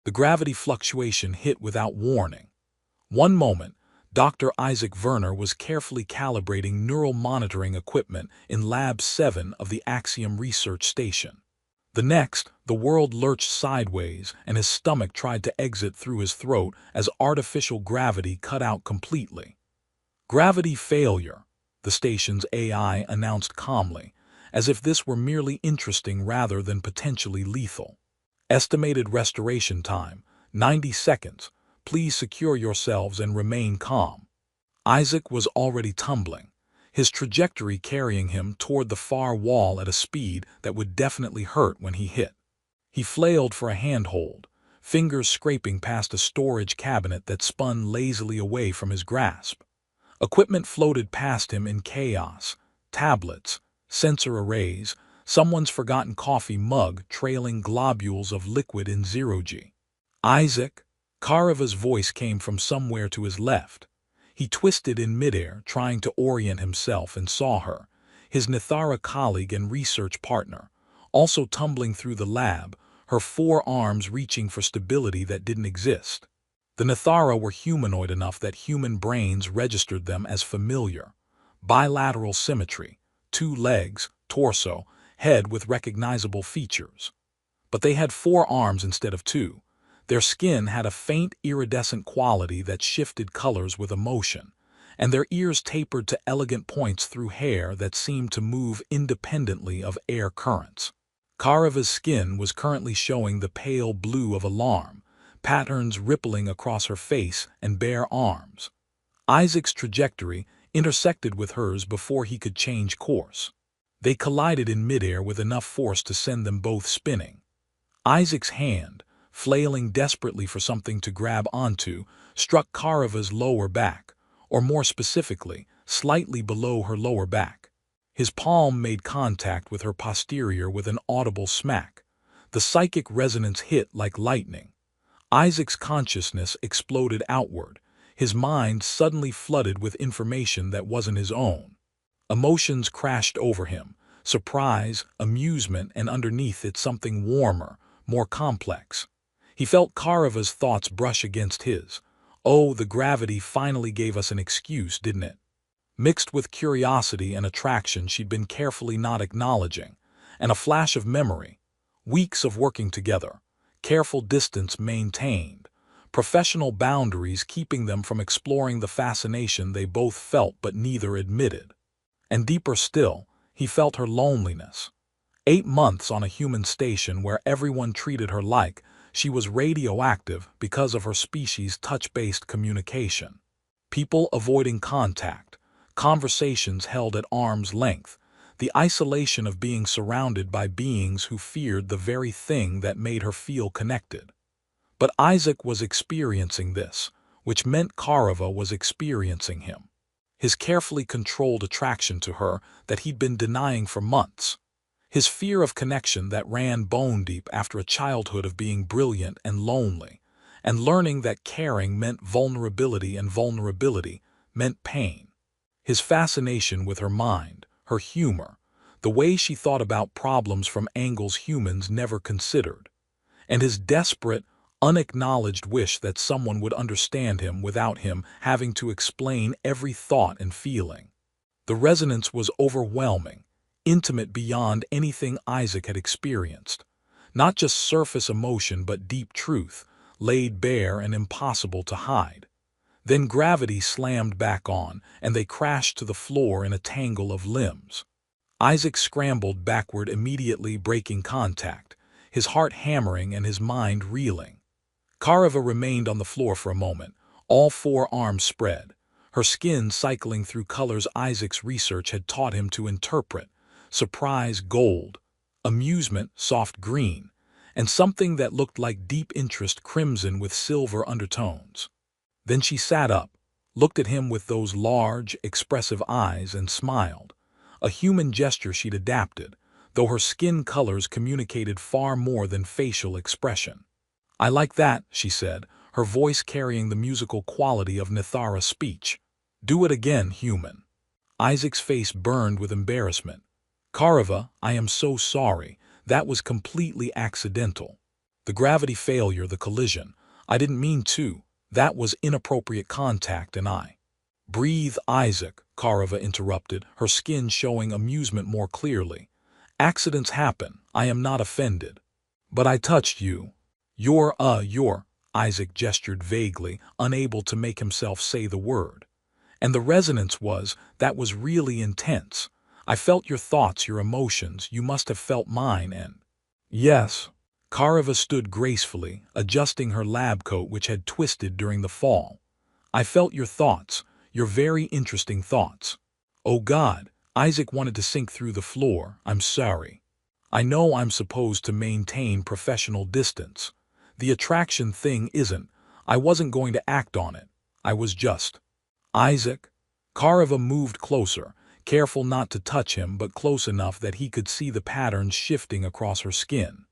The gravity fluctuation hit without warning. One moment, Dr. Isaac Werner was carefully calibrating neural monitoring equipment in Lab 7 of the Axiom Research Station. The next, the world lurched sideways and his stomach tried to exit through his throat as artificial gravity cut out completely. Gravity failure, the station's AI announced calmly, as if this were merely interesting rather than potentially lethal. Estimated restoration time, 90 seconds. Please secure yourselves and remain calm. Isaac was already tumbling, his trajectory carrying him toward the far wall at a speed that would definitely hurt when he hit. He flailed for a handhold, fingers scraping past a storage cabinet that spun lazily away from his grasp. Equipment floated past him in chaos, tablets, sensor arrays, someone's forgotten coffee mug trailing globules of liquid in zero-G. Isaac? Karava's voice came from somewhere to his left. He twisted in midair, trying to orient himself, and saw her, his Nithara colleague and research partner, also tumbling through the lab, her forearms reaching for stability that didn't exist. The Nithara were humanoid enough that human brains registered them as familiar. Bilateral symmetry, 2 legs, torso, head with recognizable features. But they had 4 arms instead of 2. Their skin had a faint iridescent quality that shifted colors with emotion, and their ears tapered to elegant points through hair that seemed to move independently of air currents. Karava's skin was currently showing the pale blue of alarm, patterns rippling across her face and bare arms. Isaac's trajectory intersected with hers before he could change course. They collided in midair with enough force to send them both spinning. Isaac's hand, flailing desperately for something to grab onto, struck Karava's lower back, or more specifically, slightly below her lower back. His palm made contact with her posterior with an audible smack. The psychic resonance hit like lightning. Isaac's consciousness exploded outward, his mind suddenly flooded with information that wasn't his own. Emotions crashed over him, surprise, amusement, and underneath it something warmer, more complex. He felt Karava's thoughts brush against his. Oh, the gravity finally gave us an excuse, didn't it? Mixed with curiosity and attraction she'd been carefully not acknowledging, and a flash of memory. Weeks of working together, careful distance maintained, professional boundaries keeping them from exploring the fascination they both felt but neither admitted. And deeper still, he felt her loneliness. 8 months on a human station where everyone treated her like she was radioactive because of her species' touch-based communication. People avoiding contact, conversations held at arm's length, the isolation of being surrounded by beings who feared the very thing that made her feel connected. But Isaac was experiencing this, which meant Karava was experiencing him. His carefully controlled attraction to her that he'd been denying for months. His fear of connection that ran bone-deep after a childhood of being brilliant and lonely, and learning that caring meant vulnerability and vulnerability meant pain. His fascination with her mind, her humor, the way she thought about problems from angles humans never considered, and his desperate, unacknowledged wish that someone would understand him without him having to explain every thought and feeling. The resonance was overwhelming, intimate beyond anything Isaac had experienced. Not just surface emotion but deep truth, laid bare and impossible to hide. Then gravity slammed back on, and they crashed to the floor in a tangle of limbs. Isaac scrambled backward, immediately breaking contact, his heart hammering and his mind reeling. Karava remained on the floor for a moment, all 4 arms spread, her skin cycling through colors Isaac's research had taught him to interpret: surprise gold, amusement soft green, and something that looked like deep interest crimson with silver undertones. Then she sat up, looked at him with those large, expressive eyes and smiled, a human gesture she'd adapted, though her skin colors communicated far more than facial expression. "I like that," she said, her voice carrying the musical quality of Nithara speech. "Do it again, human." Isaac's face burned with embarrassment. "Karava, I am so sorry. That was completely accidental." The gravity failure, the collision. I didn't mean to. That was inappropriate contact and I. Breathe, Isaac, Karava interrupted, her skin showing amusement more clearly. Accidents happen. I am not offended. But I touched you. You're, Isaac gestured vaguely, unable to make himself say the word. And the resonance that was really intense. I felt your thoughts, your emotions, you must have felt mine and… Yes. Karava stood gracefully, adjusting her lab coat which had twisted during the fall. I felt your thoughts, your very interesting thoughts. Oh God, Isaac wanted to sink through the floor. I'm sorry. I know I'm supposed to maintain professional distance. The attraction thing isn't. I wasn't going to act on it. I was just… Isaac? Karava moved closer, careful not to touch him but close enough that he could see the patterns shifting across her skin.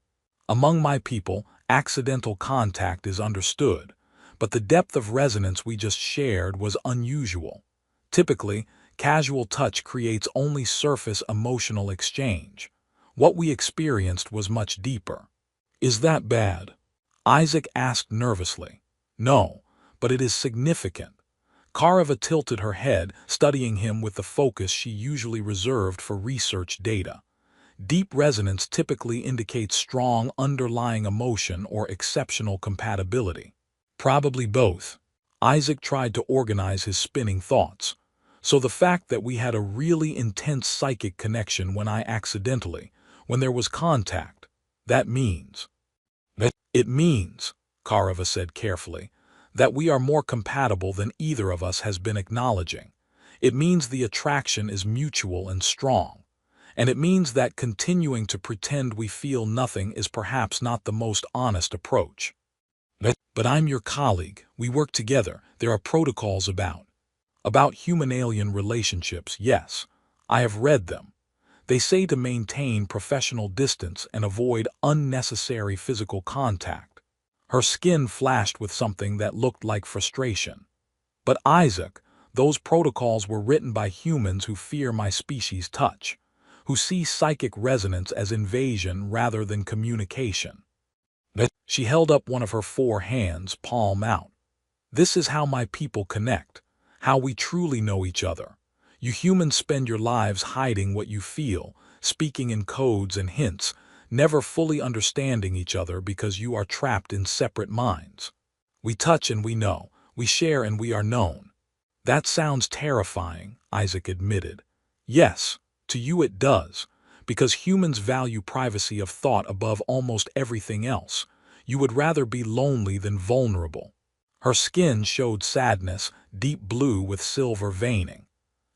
Among my people, accidental contact is understood, but the depth of resonance we just shared was unusual. Typically, casual touch creates only surface emotional exchange. What we experienced was much deeper. Is that bad? Isaac asked nervously. No, but it is significant. Karava tilted her head, studying him with the focus she usually reserved for research data. Deep resonance typically indicates strong underlying emotion or exceptional compatibility. Probably both. Isaac tried to organize his spinning thoughts. So the fact that we had a really intense psychic connection when there was contact, that means… It means, Karava said carefully, that we are more compatible than either of us has been acknowledging. It means the attraction is mutual and strong. And it means that continuing to pretend we feel nothing is perhaps not the most honest approach. But I'm your colleague. We work together. There are protocols about human-alien relationships, yes. I have read them. They say to maintain professional distance and avoid unnecessary physical contact. Her skin flashed with something that looked like frustration. But Isaac, those protocols were written by humans who fear my species' touch, who see psychic resonance as invasion rather than communication. She held up one of her 4 hands, palm out. This is how my people connect, how we truly know each other. You humans spend your lives hiding what you feel, speaking in codes and hints, never fully understanding each other because you are trapped in separate minds. We touch and we know, we share and we are known. That sounds terrifying, Isaac admitted. Yes, to you it does, because humans value privacy of thought above almost everything else. You would rather be lonely than vulnerable. Her skin showed sadness, deep blue with silver veining.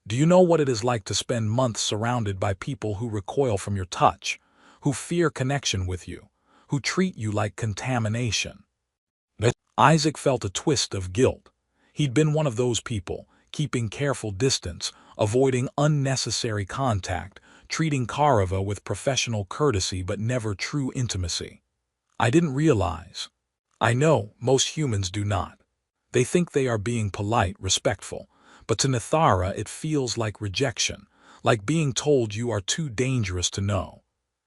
Do you know what it is like to spend months surrounded by people who recoil from your touch, who fear connection with you, who treat you like contamination? Isaac felt a twist of guilt. He'd been one of those people, keeping careful distance, avoiding unnecessary contact, treating Karava with professional courtesy but never true intimacy. I didn't realize. I know most humans do not. They think they are being polite, respectful, but to Nithara it feels like rejection, like being told you are too dangerous to know.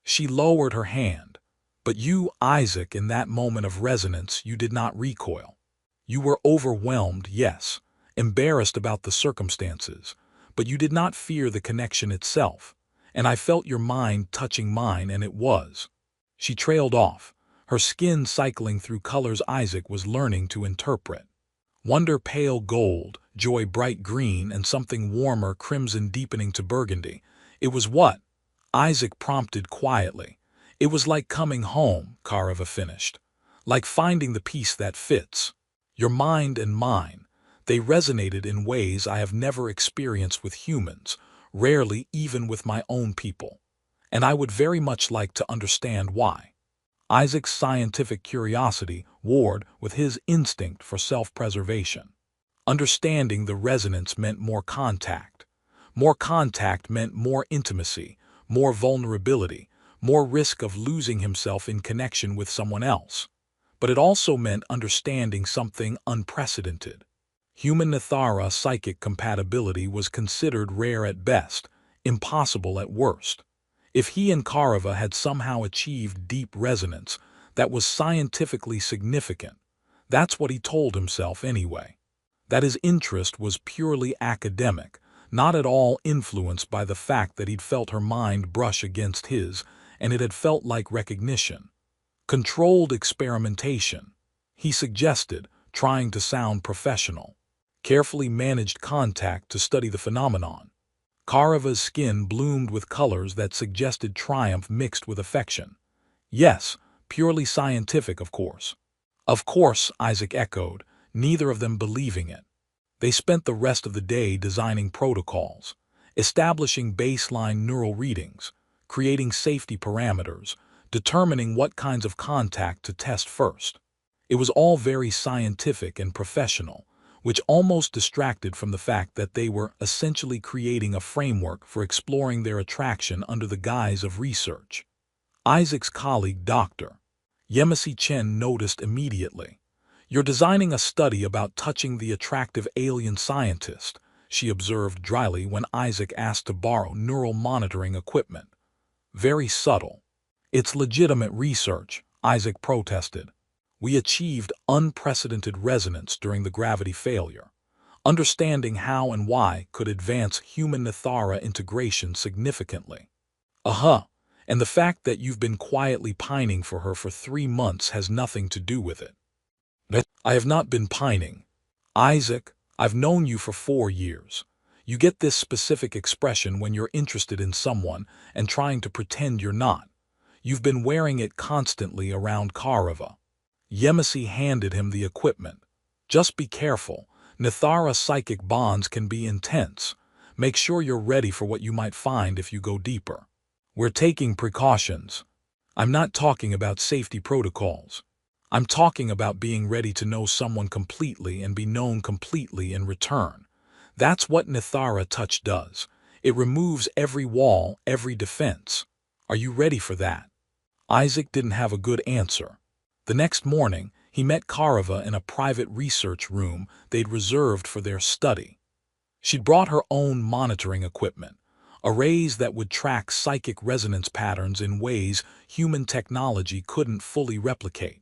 She lowered her hand. But you, Isaac, in that moment of resonance, you did not recoil. You were overwhelmed, yes, embarrassed about the circumstances, but you did not fear the connection itself, and I felt your mind touching mine and it was. She trailed off, her skin cycling through colors Isaac was learning to interpret. Wonder pale gold, joy bright green, and something warmer crimson deepening to burgundy. It was what? Isaac prompted quietly. It was like coming home, Karava finished. Like finding the piece that fits. Your mind and mine. They resonated in ways I have never experienced with humans, rarely even with my own people. And I would very much like to understand why. Isaac's scientific curiosity warred with his instinct for self-preservation. Understanding the resonance meant more contact. More contact meant more intimacy, more vulnerability, more risk of losing himself in connection with someone else. But it also meant understanding something unprecedented. Human Nithara psychic compatibility was considered rare at best, impossible at worst. If he and Karava had somehow achieved deep resonance, that was scientifically significant. That's what he told himself anyway. That his interest was purely academic, not at all influenced by the fact that he'd felt her mind brush against his, and it had felt like recognition. Controlled experimentation, he suggested, trying to sound professional. Carefully managed contact to study the phenomenon. Karava's skin bloomed with colors that suggested triumph mixed with affection. Yes, purely scientific, of course. Of course, Isaac echoed, neither of them believing it. They spent the rest of the day designing protocols, establishing baseline neural readings, creating safety parameters, determining what kinds of contact to test first. It was all very scientific and professional, which almost distracted from the fact that they were essentially creating a framework for exploring their attraction under the guise of research. Isaac's colleague, Dr. Yemisi Chen, noticed immediately. "You're designing a study about touching the attractive alien scientist," she observed dryly when Isaac asked to borrow neural monitoring equipment. "Very subtle." "It's legitimate research," Isaac protested. "We achieved unprecedented resonance during the gravity failure. Understanding how and why could advance human-Nithara integration significantly." And the fact that you've been quietly pining for her for 3 months has nothing to do with it." "I have not been pining. Isaac, I've known you for 4 years. You get this specific expression when you're interested in someone and trying to pretend you're not. You've been wearing it constantly around Karava." Yemisi handed him the equipment. "Just be careful. Nithara psychic bonds can be intense. Make sure you're ready for what you might find if you go deeper. We're taking precautions. I'm not talking about safety protocols. I'm talking about being ready to know someone completely and be known completely in return. That's what Nithara touch does. It removes every wall, every defense. Are you ready for that?" Isaac didn't have a good answer. The next morning, he met Karava in a private research room they'd reserved for their study. She'd brought her own monitoring equipment, arrays that would track psychic resonance patterns in ways human technology couldn't fully replicate.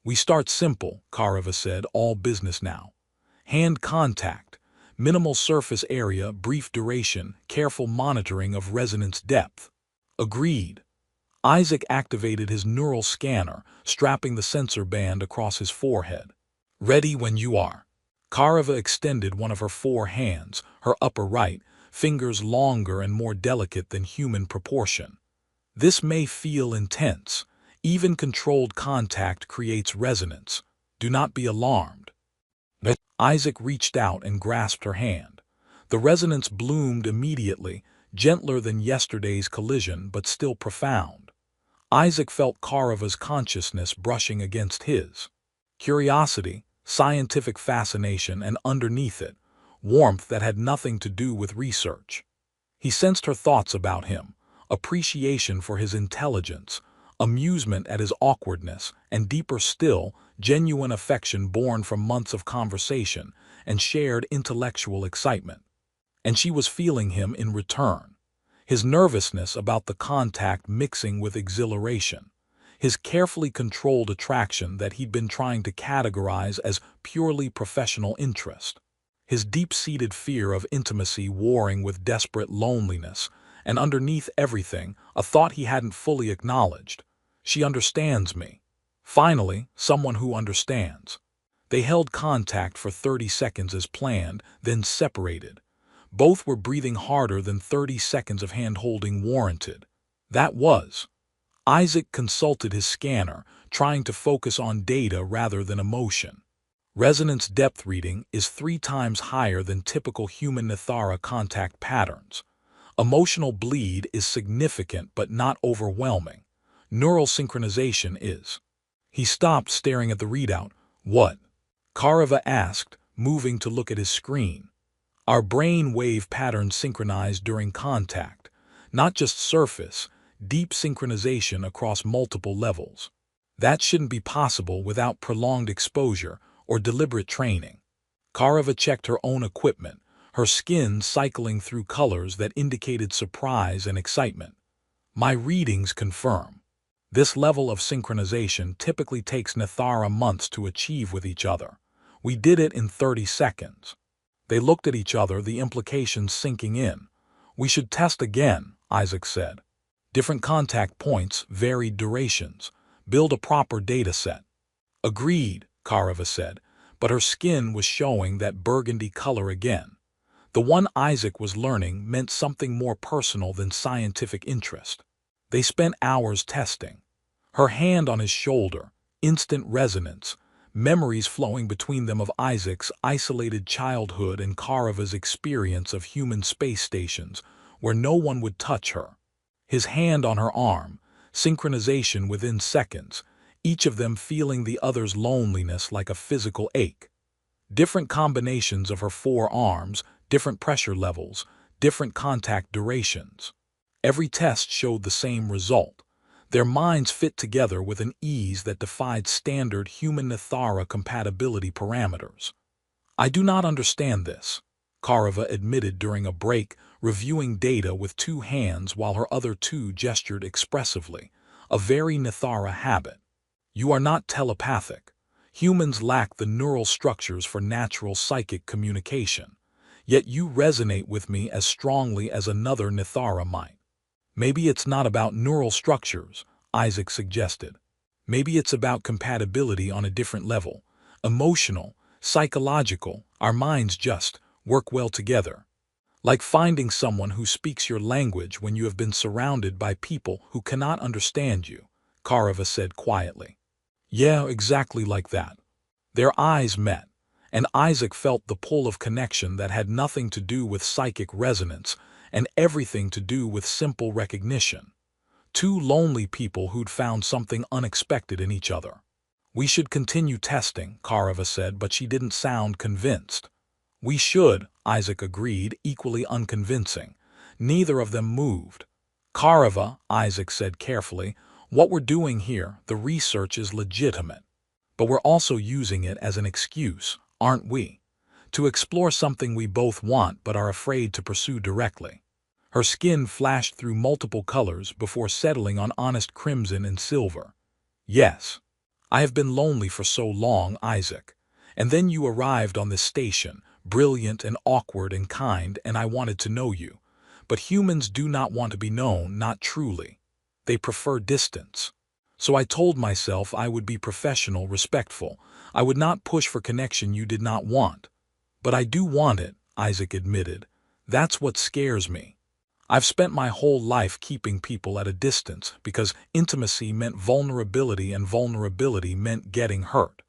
"We start simple," Karava said, "all business now. Hand contact, minimal surface area, brief duration, careful monitoring of resonance depth." "Agreed." Isaac activated his neural scanner, strapping the sensor band across his forehead. "Ready when you are." Karava extended one of her 4 hands, her upper right, fingers longer and more delicate than human proportion. "This may feel intense. Even controlled contact creates resonance. Do not be alarmed." Isaac reached out and grasped her hand. The resonance bloomed immediately, gentler than yesterday's collision but still profound. Isaac felt Karava's consciousness brushing against his. Curiosity, scientific fascination, and underneath it, warmth that had nothing to do with research. He sensed her thoughts about him, appreciation for his intelligence, amusement at his awkwardness, and deeper still, genuine affection born from months of conversation and shared intellectual excitement. And she was feeling him in return. His nervousness about the contact mixing with exhilaration. His carefully controlled attraction that he'd been trying to categorize as purely professional interest. His deep-seated fear of intimacy warring with desperate loneliness, and underneath everything, a thought he hadn't fully acknowledged. She understands me. Finally, someone who understands. They held contact for 30 seconds as planned, then separated. Both were breathing harder than 30 seconds of hand-holding warranted. That was. Isaac consulted his scanner, trying to focus on data rather than emotion. Resonance depth reading is 3 times higher than typical human Nithara contact patterns. Emotional bleed is significant but not overwhelming. Neural synchronization is. He stopped, staring at the readout. "What?" Karava asked, moving to look at his screen. "Our brain wave patterns synchronized during contact. Not just surface, deep synchronization across multiple levels. That shouldn't be possible without prolonged exposure or deliberate training." Karava checked her own equipment, her skin cycling through colors that indicated surprise and excitement. "My readings confirm." This level of synchronization typically takes Nithara months to achieve with each other. We did it in 30 seconds. They looked at each other, the implications sinking in. We should test again, Isaac said. Different contact points, varied durations. Build a proper data set. Agreed, Karava said, but her skin was showing that burgundy color again. The one Isaac was learning meant something more personal than scientific interest. They spent hours testing. Her hand on his shoulder, instant resonance, memories flowing between them of Isaac's isolated childhood and Karava's experience of human space stations where no one would touch her. His hand on her arm, synchronization within seconds, each of them feeling the other's loneliness like a physical ache. Different combinations of her four arms, different pressure levels, different contact durations. Every test showed the same result. Their minds fit together with an ease that defied standard human Nithara compatibility parameters. I do not understand this, Karava admitted during a break, reviewing data with two hands while her other two gestured expressively, a very Nithara habit. You are not telepathic. Humans lack the neural structures for natural psychic communication. Yet you resonate with me as strongly as another Nithara might. Maybe it's not about neural structures, Isaac suggested. Maybe it's about compatibility on a different level. Emotional, psychological, our minds just work well together. Like finding someone who speaks your language when you have been surrounded by people who cannot understand you, Karava said quietly. Yeah, exactly like that. Their eyes met, and Isaac felt the pull of connection that had nothing to do with psychic resonance and everything to do with simple recognition. Two lonely people who'd found something unexpected in each other. We should continue testing, Karava said, but she didn't sound convinced. We should, Isaac agreed, equally unconvincing. Neither of them moved. Karava, Isaac said carefully, what we're doing here, the research is legitimate. But we're also using it as an excuse, aren't we? To explore something we both want but are afraid to pursue directly. Her skin flashed through multiple colors before settling on honest crimson and silver. Yes. I have been lonely for so long, Isaac. And then you arrived on this station, brilliant and awkward and kind, and I wanted to know you. But humans do not want to be known, not truly. They prefer distance. So I told myself I would be professional, respectful. I would not push for connection you did not want. But I do want it, Isaac admitted. That's what scares me. I've spent my whole life keeping people at a distance because intimacy meant vulnerability and vulnerability meant getting hurt.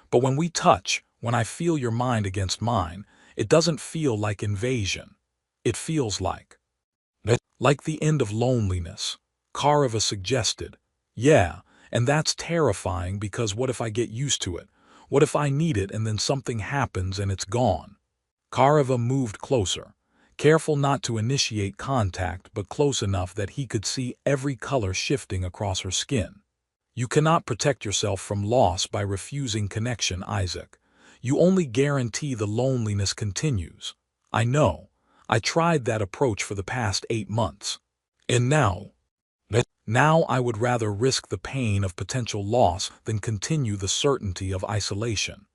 But when we touch, when I feel your mind against mine, it doesn't feel like invasion. It feels like the end of loneliness, Karava suggested. Yeah, and that's terrifying because what if I get used to it? What if I need it and then something happens and it's gone? Karava moved closer, careful not to initiate contact but close enough that he could see every color shifting across her skin. You cannot protect yourself from loss by refusing connection, Isaac. You only guarantee the loneliness continues. I know. I tried that approach for the past 8 months. And now I would rather risk the pain of potential loss than continue the certainty of isolation.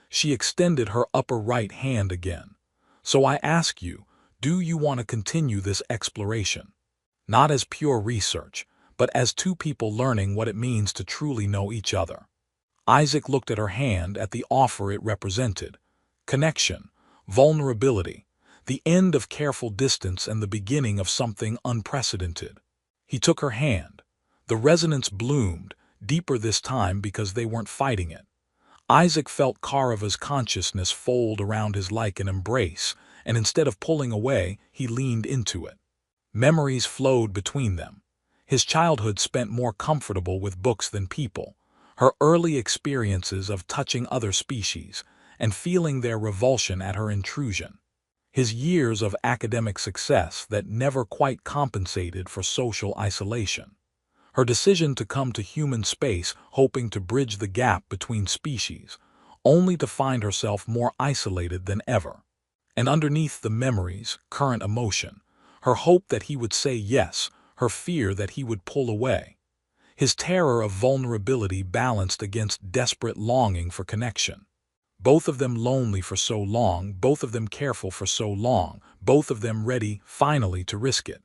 She extended her upper right hand again. So I ask you, do you want to continue this exploration? Not as pure research, but as two people learning what it means to truly know each other. Isaac looked at her hand, at the offer it represented. Connection, vulnerability, the end of careful distance and the beginning of something unprecedented. He took her hand. The resonance bloomed, deeper this time because they weren't fighting it. Isaac felt Karava's consciousness fold around his like an embrace, and instead of pulling away, he leaned into it. Memories flowed between them. His childhood spent more comfortable with books than people. Her early experiences of touching other species and feeling their revulsion at her intrusion. His years of academic success that never quite compensated for social isolation. Her decision to come to human space hoping to bridge the gap between species, only to find herself more isolated than ever. And underneath the memories, current emotion, her hope that he would say yes, her fear that he would pull away. his terror of vulnerability balanced against desperate longing for connection. Both of them lonely for so long, both of them careful for so long, both of them ready, finally, to risk it.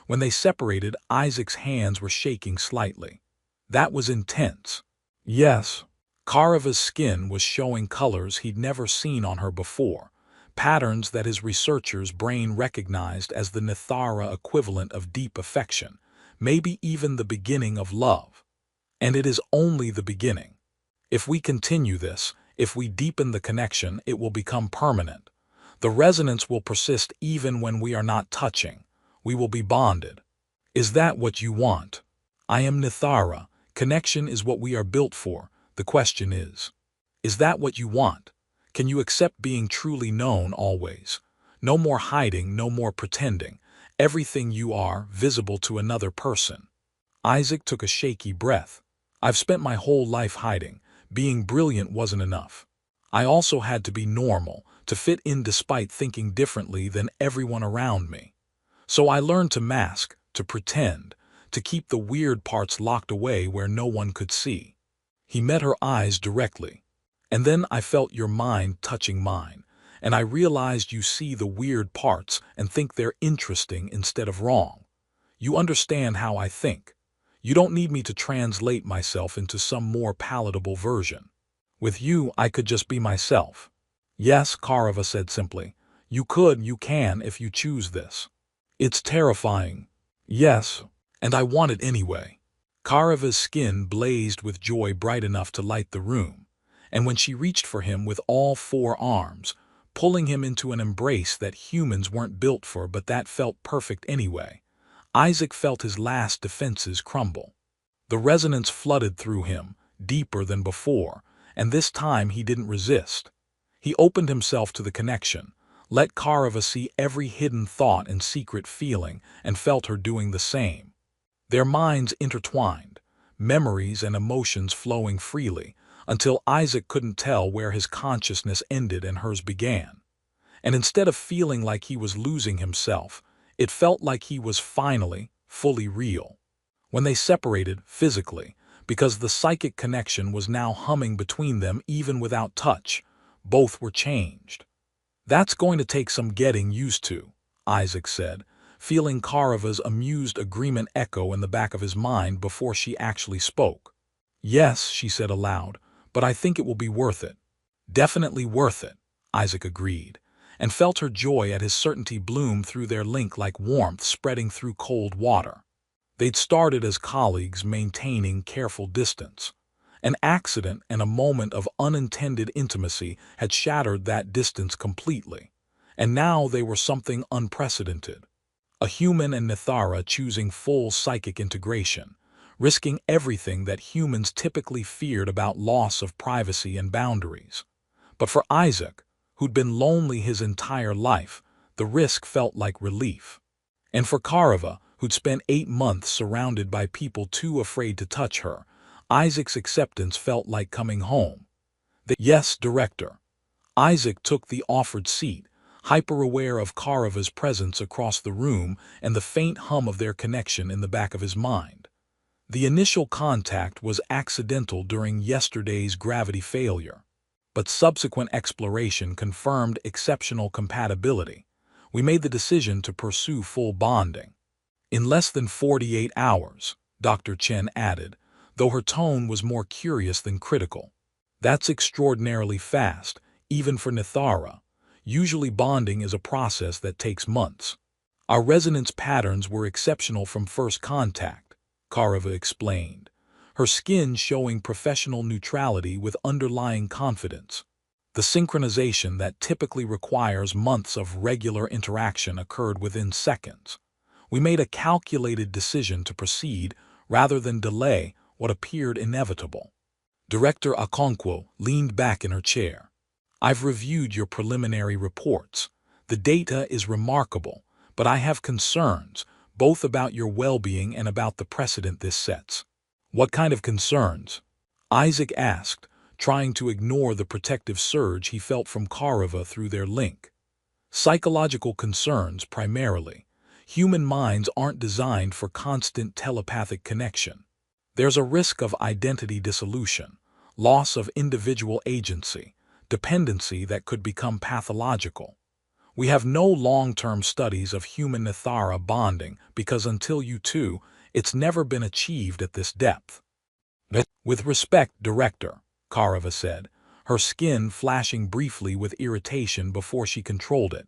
When they separated, Isaac's hands were shaking slightly. That was intense. Yes. Karava's skin was showing colors he'd never seen on her before, patterns that his researcher's brain recognized as the Nithara equivalent of deep affection, maybe even the beginning of love. And it is only the beginning. If we continue this, if we deepen the connection, it will become permanent. The resonance will persist even when we are not touching. We will be bonded. Is that what you want? I am Nithara. Connection is what we are built for. The question is that what you want? Can you accept being truly known always? No more hiding, no more pretending. Everything you are, visible to another person. Isaac took a shaky breath. I've spent my whole life hiding. Being brilliant wasn't enough. I also had to be normal, to fit in despite thinking differently than everyone around me. So I learned to mask, to pretend, to keep the weird parts locked away where no one could see. He met her eyes directly. And then I felt your mind touching mine, and I realized you see the weird parts and think they're interesting instead of wrong. You understand how I think. You don't need me to translate myself into some more palatable version. With you, I could just be myself. Yes, Karava said simply. You can if you choose this. It's terrifying. Yes, and I want it anyway. Karava's skin blazed with joy bright enough to light the room, and when she reached for him with all four arms, pulling him into an embrace that humans weren't built for but that felt perfect anyway, Isaac felt his last defenses crumble. The resonance flooded through him, deeper than before, and this time he didn't resist. He opened himself to the connection, let Karava see every hidden thought and secret feeling, and felt her doing the same. Their minds intertwined, memories and emotions flowing freely, until Isaac couldn't tell where his consciousness ended and hers began. And instead of feeling like he was losing himself, it felt like he was finally, fully real. When they separated, physically, because the psychic connection was now humming between them even without touch, both were changed. That's going to take some getting used to, Isaac said, feeling Karava's amused agreement echo in the back of his mind before she actually spoke. Yes, she said aloud, but I think it will be worth it. Definitely worth it, Isaac agreed, and felt her joy at his certainty bloom through their link like warmth spreading through cold water. They'd started as colleagues maintaining careful distance. An accident and a moment of unintended intimacy had shattered that distance completely, and now they were something unprecedented. A human and Nithara choosing full psychic integration, risking everything that humans typically feared about loss of privacy and boundaries. But for Isaac, who'd been lonely his entire life, the risk felt like relief. And for Karava, who'd spent 8 months surrounded by people too afraid to touch her, Isaac's acceptance felt like coming home. Yes, director. Isaac took the offered seat, hyper-aware of Karava's presence across the room and the faint hum of their connection in the back of his mind. The initial contact was accidental during yesterday's gravity failure, but subsequent exploration confirmed exceptional compatibility. We made the decision to pursue full bonding. In less than 48 hours, Dr. Chen added, though her tone was more curious than critical. That's extraordinarily fast, even for Nithara. Usually bonding is a process that takes months. Our resonance patterns were exceptional from first contact, Karava explained, her skin showing professional neutrality with underlying confidence. The synchronization that typically requires months of regular interaction occurred within seconds. We made a calculated decision to proceed rather than delay what appeared inevitable. Director Okonkwo leaned back in her chair. I've reviewed your preliminary reports. The data is remarkable, but I have concerns, both about your well-being and about the precedent this sets. What kind of concerns? Isaac asked, trying to ignore the protective surge he felt from Karava through their link. Psychological concerns, primarily. Human minds aren't designed for constant telepathic connection. There's a risk of identity dissolution, loss of individual agency, dependency that could become pathological. We have no long-term studies of human Nithara bonding because until U2, it's never been achieved at this depth. With respect, Director, Karava said, her skin flashing briefly with irritation before she controlled it.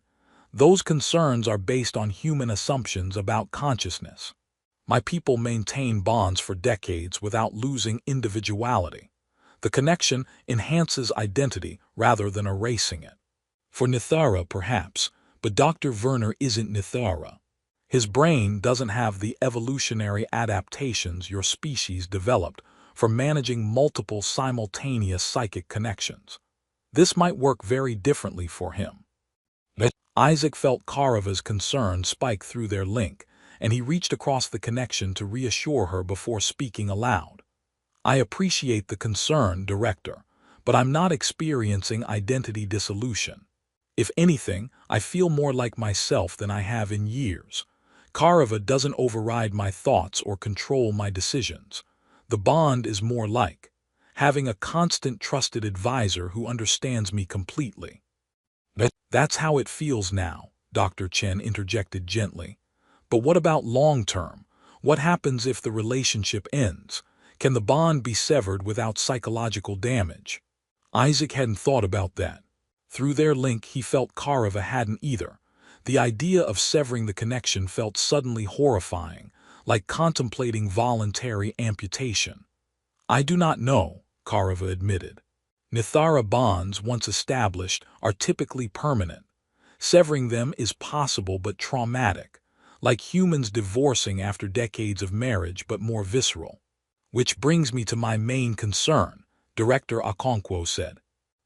Those concerns are based on human assumptions about consciousness. My people maintain bonds for decades without losing individuality. The connection enhances identity rather than erasing it. For Nithara, perhaps, but Dr. Werner isn't Nithara. His brain doesn't have the evolutionary adaptations your species developed for managing multiple simultaneous psychic connections. This might work very differently for him. Isaac felt Karava's concern spike through their link, and he reached across the connection to reassure her before speaking aloud. I appreciate the concern, Director, but I'm not experiencing identity dissolution. If anything, I feel more like myself than I have in years. Karava doesn't override my thoughts or control my decisions. The bond is more like having a constant trusted advisor who understands me completely. That's how it feels now, Dr. Chen interjected gently. But what about long-term? What happens if the relationship ends? Can the bond be severed without psychological damage? Isaac hadn't thought about that. Through their link, he felt Karava hadn't either. The idea of severing the connection felt suddenly horrifying, like contemplating voluntary amputation. I do not know, Karava admitted. Nithara bonds, once established, are typically permanent. Severing them is possible but traumatic, like humans divorcing after decades of marriage but more visceral. Which brings me to my main concern, Director Okonkwo said.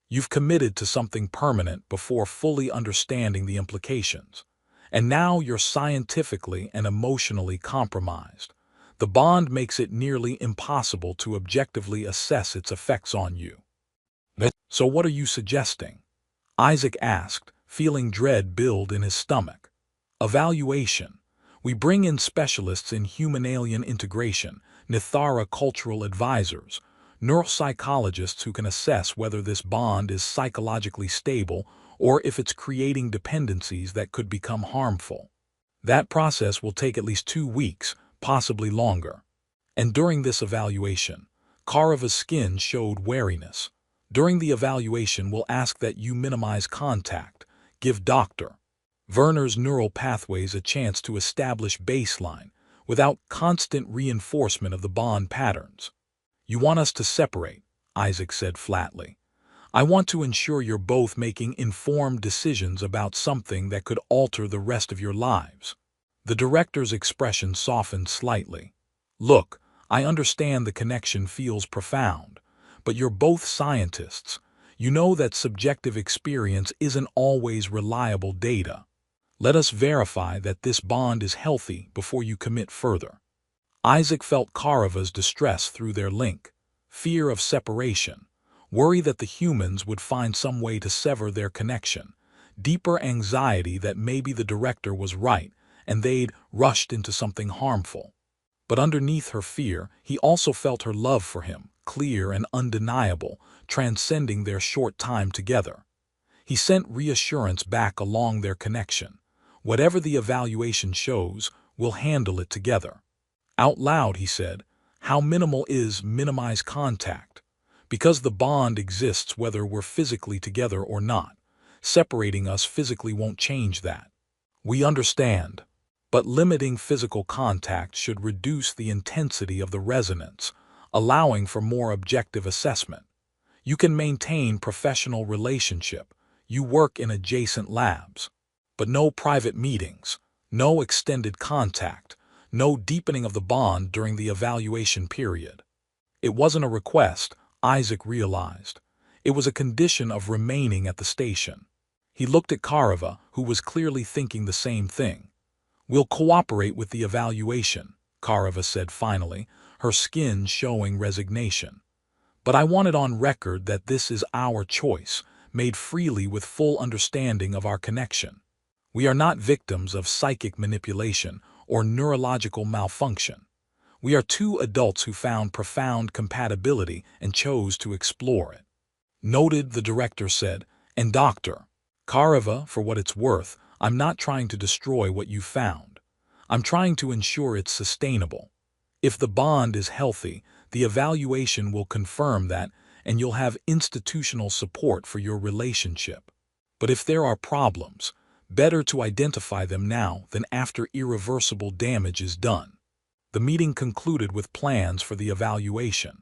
You've committed to something permanent before fully understanding the implications, and now you're scientifically and emotionally compromised. The bond makes it nearly impossible to objectively assess its effects on you. So what are you suggesting? Isaac asked, feeling dread build in his stomach. Evaluation. We bring in specialists in human-alien integration, Nithara cultural advisors, neuropsychologists who can assess whether this bond is psychologically stable or if it's creating dependencies that could become harmful. That process will take at least 2 weeks, possibly longer. And during this evaluation, Karava's skin showed wariness. During the evaluation, we'll ask that you minimize contact, give Dr. Werner's neural pathways a chance to establish baseline without constant reinforcement of the bond patterns. You want us to separate, Isaac said flatly. I want to ensure you're both making informed decisions about something that could alter the rest of your lives. The director's expression softened slightly. Look, I understand the connection feels profound, but you're both scientists. You know that subjective experience isn't always reliable data. Let us verify that this bond is healthy before you commit further. Isaac felt Karava's distress through their link, fear of separation, worry that the humans would find some way to sever their connection, deeper anxiety that maybe the director was right and they'd rushed into something harmful. But underneath her fear, he also felt her love for him, clear and undeniable, transcending their short time together. He sent reassurance back along their connection. Whatever the evaluation shows, we'll handle it together. Out loud, he said, how minimal is minimize contact? Because the bond exists whether we're physically together or not. Separating us physically won't change that. We understand. But limiting physical contact should reduce the intensity of the resonance, allowing for more objective assessment. You can maintain professional relationship. You work in adjacent labs. But no private meetings, no extended contact, no deepening of the bond during the evaluation period. It wasn't a request, Isaac realized. It was a condition of remaining at the station. He looked at Karava, who was clearly thinking the same thing. We'll cooperate with the evaluation, Karava said finally, her skin showing resignation. But I want it on record that this is our choice, made freely with full understanding of our connection. We are not victims of psychic manipulation or neurological malfunction. We are two adults who found profound compatibility and chose to explore it. Noted, the director said, and Dr. Karava, for what it's worth, I'm not trying to destroy what you found. I'm trying to ensure it's sustainable. If the bond is healthy, the evaluation will confirm that, and you'll have institutional support for your relationship. But if there are problems, better to identify them now than after irreversible damage is done. The meeting concluded with plans for the evaluation.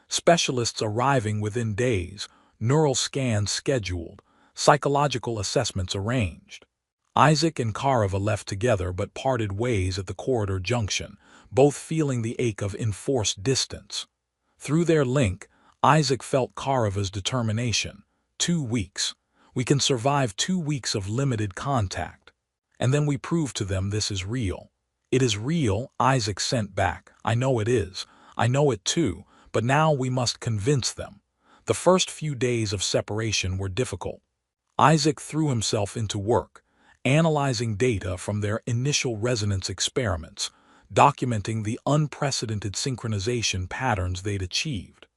Specialists arriving within days, neural scans scheduled, psychological assessments arranged. Isaac and Karava left together but parted ways at the corridor junction, both feeling the ache of enforced distance. Through their link, Isaac felt Karava's determination. 2 weeks. We can survive 2 weeks of limited contact. And then we prove to them this is real. It is real, Isaac sent back. I know it is. I know it too, but now we must convince them. The first few days of separation were difficult. Isaac threw himself into work, analyzing data from their initial resonance experiments, documenting the unprecedented synchronization patterns they'd achieved.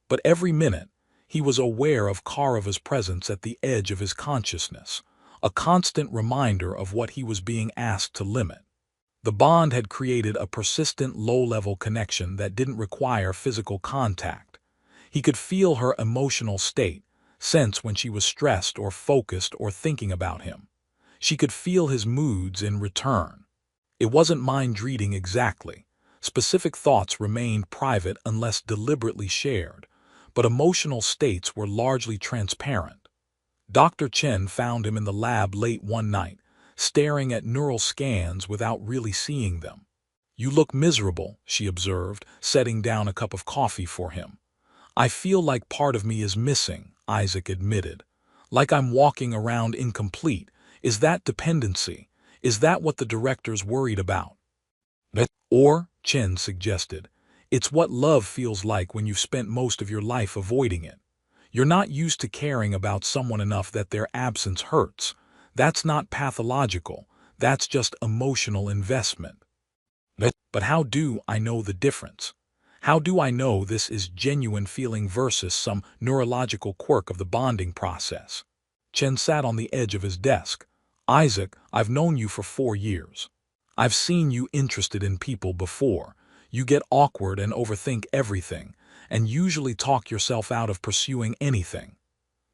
But every minute, he was aware of Karava's presence at the edge of his consciousness, a constant reminder of what he was being asked to limit. The bond had created a persistent low-level connection that didn't require physical contact. He could feel her emotional state, sense when she was stressed or focused or thinking about him. She could feel his moods in return. It wasn't mind reading exactly. Specific thoughts remained private unless deliberately shared, but emotional states were largely transparent. Dr. Chen found him in the lab late one night, staring at neural scans without really seeing them. "You look miserable," she observed, setting down a cup of coffee for him. "I feel like part of me is missing," Isaac admitted. "Like I'm walking around incomplete. Is that dependency? Is that what the director's worried about?" Or, Chen suggested, it's what love feels like when you've spent most of your life avoiding it. You're not used to caring about someone enough that their absence hurts. That's not pathological. That's just emotional investment. But how do I know the difference? How do I know this is genuine feeling versus some neurological quirk of the bonding process? Chen sat on the edge of his desk. "Isaac, I've known you for 4 years. I've seen you interested in people before. You get awkward and overthink everything, and usually talk yourself out of pursuing anything.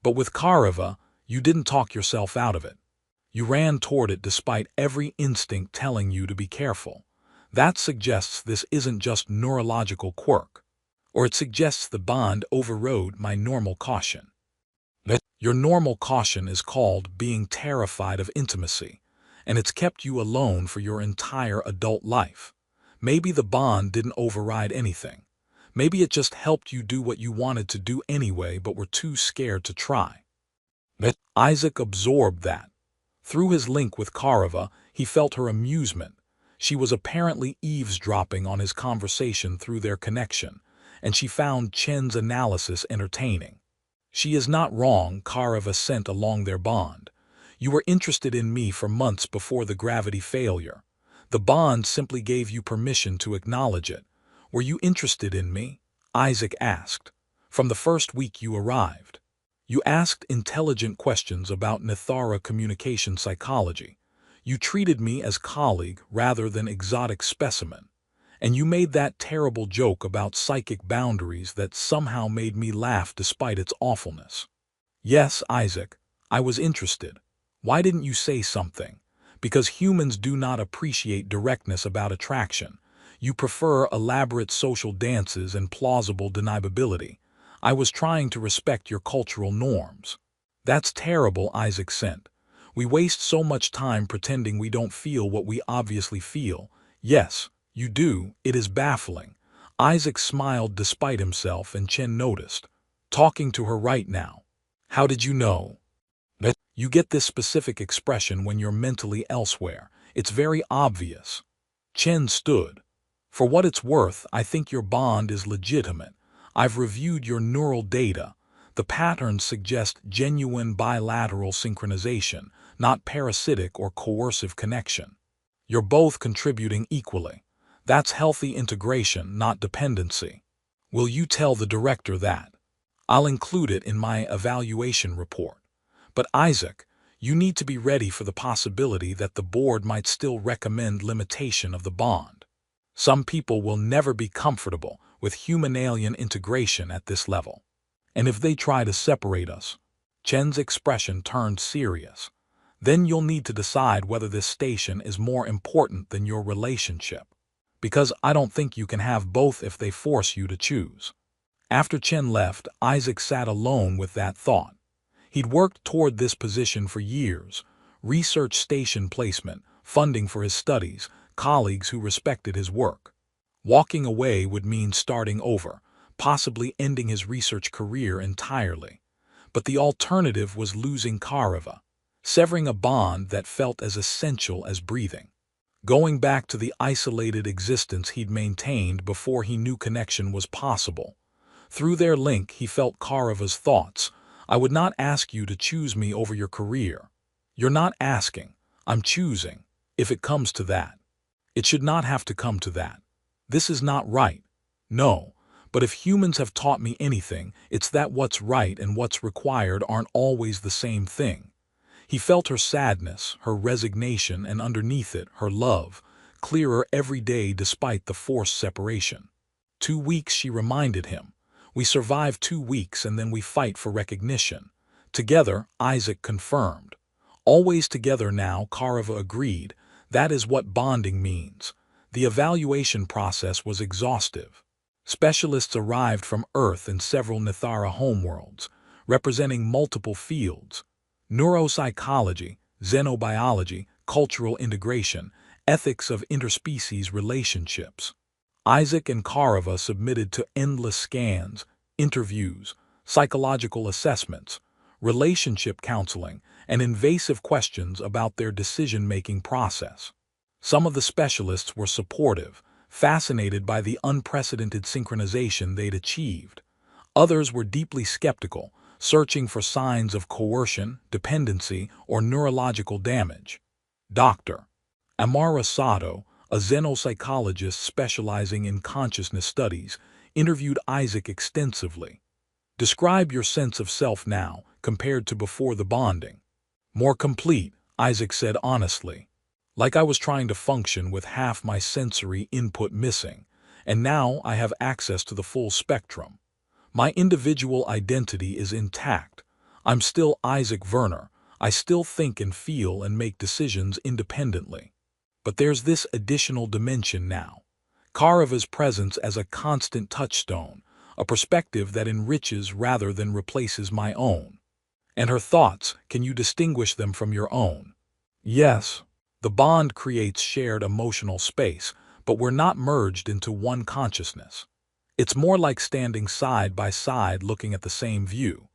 But with Karava, you didn't talk yourself out of it. You ran toward it despite every instinct telling you to be careful. That suggests this isn't just neurological quirk, or it suggests the bond overrode my normal caution. Your normal caution is called being terrified of intimacy, and it's kept you alone for your entire adult life. Maybe the bond didn't override anything. Maybe it just helped you do what you wanted to do anyway but were too scared to try." Isaac absorbed that. Through his link with Karava, he felt her amusement. She was apparently eavesdropping on his conversation through their connection, and she found Chen's analysis entertaining. "She is not wrong," Karava sent along their bond. "You were interested in me for months before the gravity failure. The bond simply gave you permission to acknowledge it. Were you interested in me?" Isaac asked. "From the first week you arrived. You asked intelligent questions about Nithara communication psychology. You treated me as colleague rather than exotic specimen. And you made that terrible joke about psychic boundaries that somehow made me laugh despite its awfulness." "Yes, Isaac, I was interested. Why didn't you say something? Because humans do not appreciate directness about attraction. You prefer elaborate social dances and plausible deniability. I was trying to respect your cultural norms." "That's terrible," Isaac sent. "We waste so much time pretending we don't feel what we obviously feel." "Yes, you do. It is baffling." Isaac smiled despite himself, and Chen noticed. "Talking to her right now. How did you know?" "You get this specific expression when you're mentally elsewhere. It's very obvious." Chen stood. "For what it's worth, I think your bond is legitimate. I've reviewed your neural data. The patterns suggest genuine bilateral synchronization, not parasitic or coercive connection. You're both contributing equally. That's healthy integration, not dependency. Will you tell the director that? I'll include it in my evaluation report. But Isaac, you need to be ready for the possibility that the board might still recommend limitation of the bond. Some people will never be comfortable with human-alien integration at this level. And if they try to separate us, Chen's expression turned serious. Then you'll need to decide whether this station is more important than your relationship. Because I don't think you can have both if they force you to choose. After Chen left, Isaac sat alone with that thought. He'd worked toward this position for years. Research station placement, funding for his studies, colleagues who respected his work. Walking away would mean starting over, possibly ending his research career entirely. But the alternative was losing Karava, severing a bond that felt as essential as breathing. Going back to the isolated existence he'd maintained before he knew connection was possible. Through their link, he felt Karava's thoughts. I would not ask you to choose me over your career. You're not asking. I'm choosing, if it comes to that. It should not have to come to that. This is not right. No, but if humans have taught me anything, it's that what's right and what's required aren't always the same thing. He felt her sadness, her resignation, and underneath it, her love, clearer every day despite the forced separation. 2 weeks, she reminded him. We survive 2 weeks and then we fight for recognition. Together, Isaac confirmed. Always together now, Karava agreed. That is what bonding means. The evaluation process was exhaustive. Specialists arrived from Earth and several Nithara homeworlds, representing multiple fields. Neuropsychology, xenobiology, cultural integration, ethics of interspecies relationships. Isaac and Karava submitted to endless scans, interviews, psychological assessments, relationship counseling, and invasive questions about their decision-making process. Some of the specialists were supportive, fascinated by the unprecedented synchronization they'd achieved. Others were deeply skeptical, searching for signs of coercion, dependency, or neurological damage. Dr. Amara Sato, a xenopsychologist specializing in consciousness studies, interviewed Isaac extensively. Describe your sense of self now, compared to before the bonding. More complete, Isaac said honestly. Like I was trying to function with half my sensory input missing, and now I have access to the full spectrum. My individual identity is intact. I'm still Isaac Werner. I still think and feel and make decisions independently. But there's this additional dimension now. Karava's presence as a constant touchstone, a perspective that enriches rather than replaces my own. And her thoughts, can you distinguish them from your own? Yes. The bond creates shared emotional space, but we're not merged into one consciousness. It's more like standing side by side looking at the same view.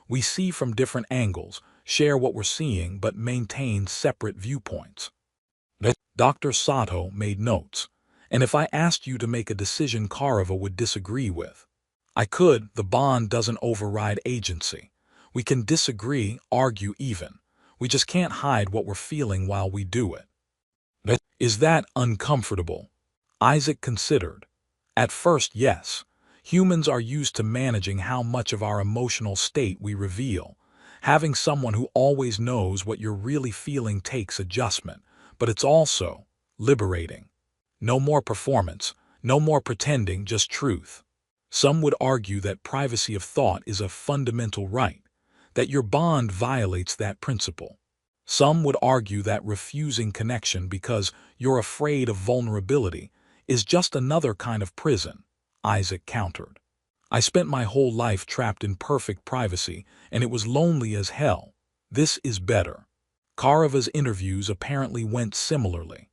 We see from different angles, share what we're seeing, but maintain separate viewpoints. Dr. Sato made notes. And if I asked you to make a decision Karava would disagree with, I could. The bond doesn't override agency. We can disagree, argue even. We just can't hide what we're feeling while we do it. Is that uncomfortable? Isaac considered. At first, yes. Humans are used to managing how much of our emotional state we reveal. Having someone who always knows what you're really feeling takes adjustment, but it's also liberating. No more performance, no more pretending, just truth. Some would argue that privacy of thought is a fundamental right, that your bond violates that principle. Some would argue that refusing connection because you're afraid of vulnerability is just another kind of prison, Isaac countered. I spent my whole life trapped in perfect privacy, and it was lonely as hell. This is better. Karava's interviews apparently went similarly.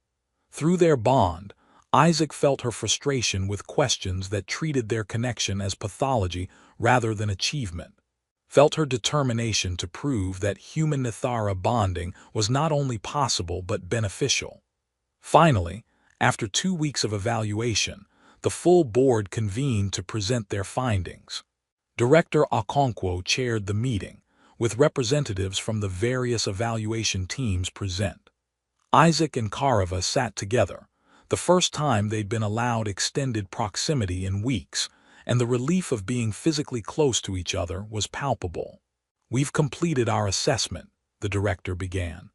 Through their bond, Isaac felt her frustration with questions that treated their connection as pathology rather than achievement. Felt her determination to prove that human Nithara bonding was not only possible but beneficial. Finally, after 2 weeks of evaluation, the full board convened to present their findings. Director Okonkwo chaired the meeting, with representatives from the various evaluation teams present. Isaac and Karava sat together, the first time they'd been allowed extended proximity in weeks, and the relief of being physically close to each other was palpable. "We've completed our assessment," the director began.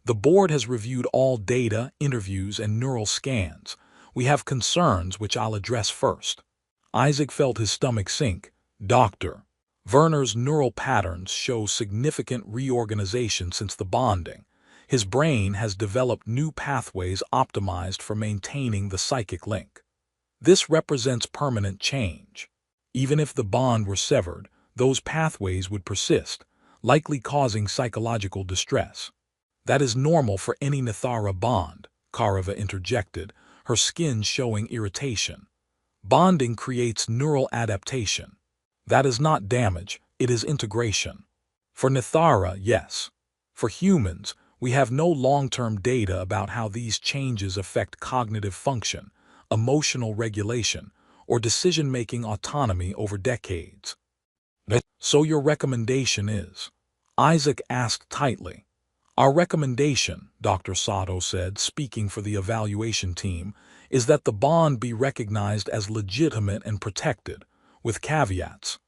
"The board has reviewed all data, interviews, and neural scans. We have concerns which I'll address first." Isaac felt his stomach sink. "Dr. Werner's neural patterns show significant reorganization since the bonding. His brain has developed new pathways optimized for maintaining the psychic link. This represents permanent change. Even if the bond were severed, those pathways would persist, likely causing psychological distress." "That is normal for any Nithara bond," Karava interjected, her skin showing irritation. "Bonding creates neural adaptation. That is not damage, it is integration. For Nithara, yes. For humans, we have no long-term data about how these changes affect cognitive function, emotional regulation, or decision-making autonomy over decades." "So your recommendation is?" Isaac asked tightly. "Our recommendation," Dr. Sato said, speaking for the evaluation team, "is that the bond be recognized as legitimate and protected, with caveats."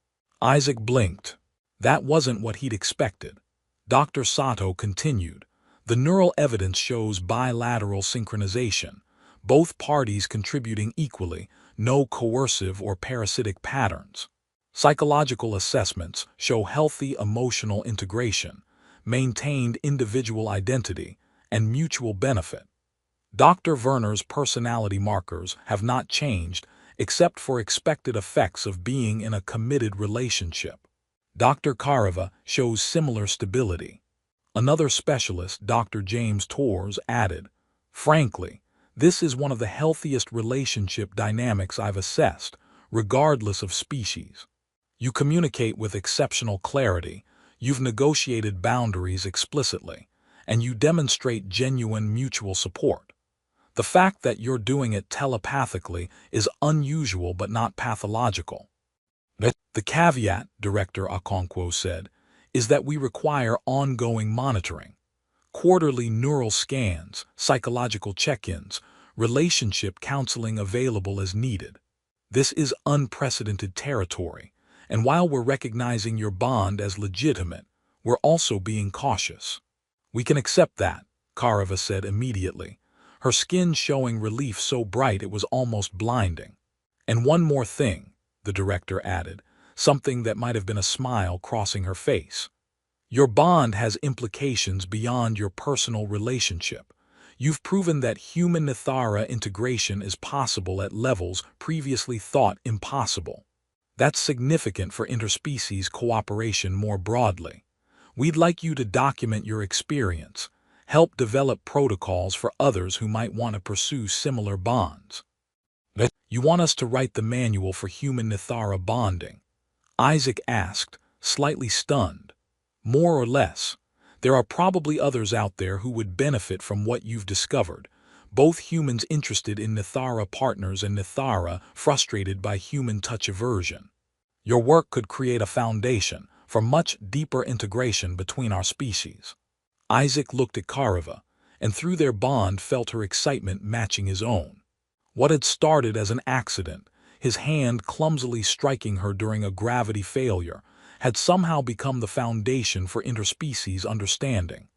Isaac blinked. That wasn't what he'd expected. Dr. Sato continued, "The neural evidence shows bilateral synchronization, both parties contributing equally, no coercive or parasitic patterns. Psychological assessments show healthy emotional integration, maintained individual identity, and mutual benefit. Dr. Werner's personality markers have not changed except for expected effects of being in a committed relationship. Dr. Karava shows similar stability." Another specialist, Dr. James Torres, added, "Frankly, this is one of the healthiest relationship dynamics I've assessed, regardless of species. You communicate with exceptional clarity, you've negotiated boundaries explicitly, and you demonstrate genuine mutual support. The fact that you're doing it telepathically is unusual but not pathological." "The caveat," Director Okonkwo said, "is that we require ongoing monitoring. Quarterly neural scans, psychological check-ins, relationship counseling available as needed. This is unprecedented territory, and while we're recognizing your bond as legitimate, we're also being cautious." "We can accept that," Karava said immediately, her skin showing relief so bright it was almost blinding. "And one more thing," the director added, something that might have been a smile crossing her face. "Your bond has implications beyond your personal relationship. You've proven that human-Nithara integration is possible at levels previously thought impossible. That's significant for interspecies cooperation more broadly. We'd like you to document your experience, help develop protocols for others who might want to pursue similar bonds." "You want us to write the manual for human-Nithara bonding?" Isaac asked, slightly stunned. "More or less. There are probably others out there who would benefit from what you've discovered, both humans interested in Nithara partners and Nithara frustrated by human touch aversion. Your work could create a foundation for much deeper integration between our species." Isaac looked at Karava, and through their bond felt her excitement matching his own. What had started as an accident, his hand clumsily striking her during a gravity failure, had somehow become the foundation for interspecies understanding.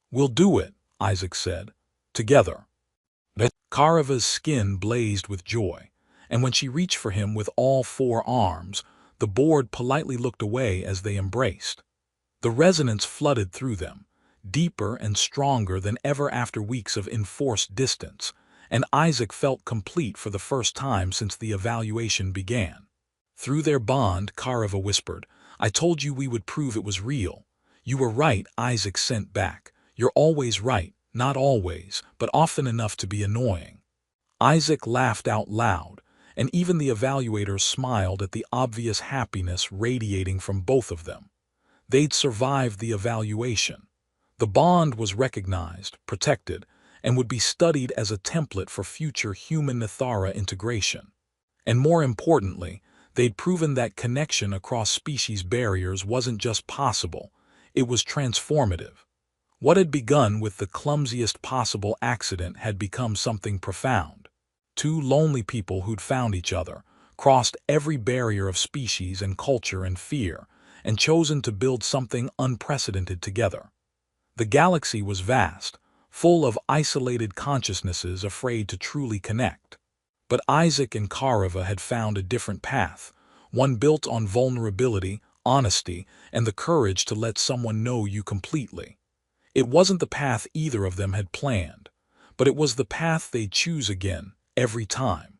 "We'll do it," Isaac said. "Together." Karava's skin blazed with joy, and when she reached for him with all four arms, the board politely looked away as they embraced. The resonance flooded through them, deeper and stronger than ever after weeks of enforced distance, and Isaac felt complete for the first time since the evaluation began. Through their bond, Karava whispered, "I told you we would prove it was real." "You were right," Isaac sent back. "You're always right, not always, but often enough to be annoying." Isaac laughed out loud, and even the evaluators smiled at the obvious happiness radiating from both of them. They'd survived the evaluation. The bond was recognized, protected, and would be studied as a template for future human-Nithara integration. And more importantly, they'd proven that connection across species barriers wasn't just possible, it was transformative. What had begun with the clumsiest possible accident had become something profound. Two lonely people who'd found each other, crossed every barrier of species and culture and fear, and chosen to build something unprecedented together. The galaxy was vast, full of isolated consciousnesses afraid to truly connect. But Isaac and Karava had found a different path, one built on vulnerability, honesty, and the courage to let someone know you completely. It wasn't the path either of them had planned, but it was the path they'd choose again, every time.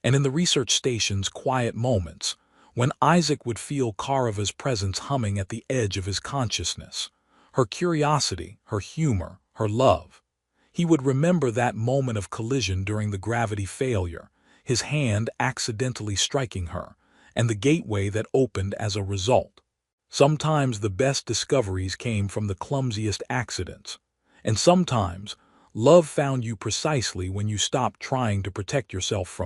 And in the research station's quiet moments, when Isaac would feel Karava's presence humming at the edge of his consciousness, her curiosity, her humor, her love, he would remember that moment of collision during the gravity failure, his hand accidentally striking her, and the gateway that opened as a result. Sometimes the best discoveries came from the clumsiest accidents, and sometimes love found you precisely when you stopped trying to protect yourself from